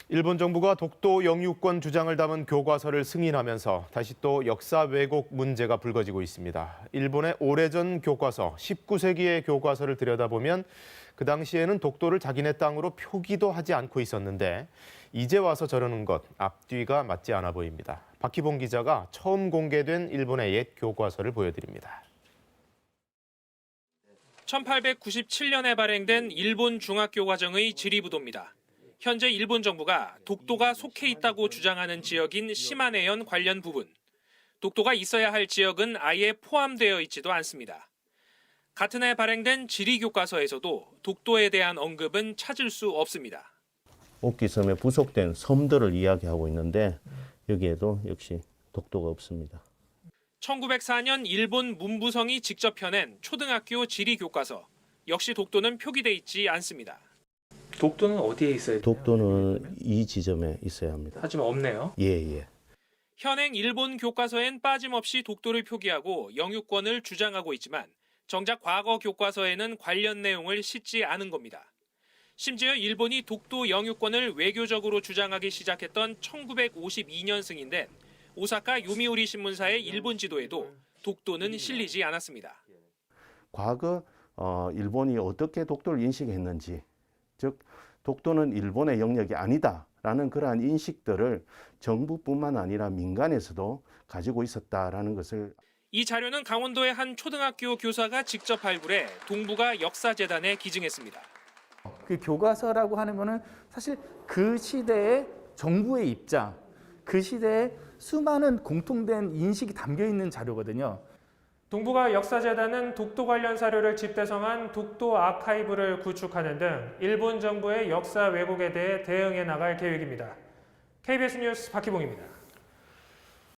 일본 정부가 독도 영유권 주장을 담은 교과서를 승인하면서 다시 또 역사 왜곡 문제가 불거지고 있습니다. 일본의 오래전 교과서, 19세기의 교과서를 들여다보면 그 당시에는 독도를 자기네 땅으로 표기도 하지 않고 있었는데 이제 와서 저러는 것 앞뒤가 맞지 않아 보입니다. 박희봉 기자가 처음 공개된 일본의 옛 교과서를 보여드립니다. 1897년에 발행된 일본 중학교과정의 지리부도입니다. 현재 일본 정부가 독도가 속해 있다고 주장하는 지역인 시마네현 관련 부분, 독도가 있어야 할 지역은 아예 포함되어 있지도 않습니다. 같은 해 발행된 지리교과서에서도 독도에 대한 언급은 찾을 수 없습니다. 옥기섬에 부속된 섬들을 이야기하고 있는데 여기에도 역시 독도가 없습니다. 1904년 일본 문부성이 직접 펴낸 초등학교 지리교과서, 역시 독도는 표기돼 있지 않습니다. 독도는 어디에 있어야 돼요? 독도는 이 지점에 있어야 합니다. 하지만 없네요. 예. 현행 일본 교과서엔 빠짐없이 독도를 표기하고 영유권을 주장하고 있지만 정작 과거 교과서에는 관련 내용을 싣지 않은 겁니다. 심지어 일본이 독도 영유권을 외교적으로 주장하기 시작했던 1952년 승인된 오사카 요미우리 신문사의 일본 지도에도 독도는 실리지 않았습니다. 과거 일본이 어떻게 독도를 인식했는지, 즉 독도는 일본의 영역이 아니다라는 그러한 인식들을 정부뿐만 아니라 민간에서도 가지고 있었다라는 것을. 이 자료는 강원도의 한 초등학교 교사가 직접 발굴해 동북아 역사재단에 기증했습니다. 그 교과서라고 하는 거는 사실 그 시대의 정부의 입장, 그 시대에 수많은 공통된 인식이 담겨 있는 자료거든요. 동북아 역사재단은 독도 관련 사료를 집대성한 독도 아카이브를 구축하는 등 일본 정부의 역사 왜곡에 대해 대응해 나갈 계획입니다. KBS 뉴스 박희봉입니다.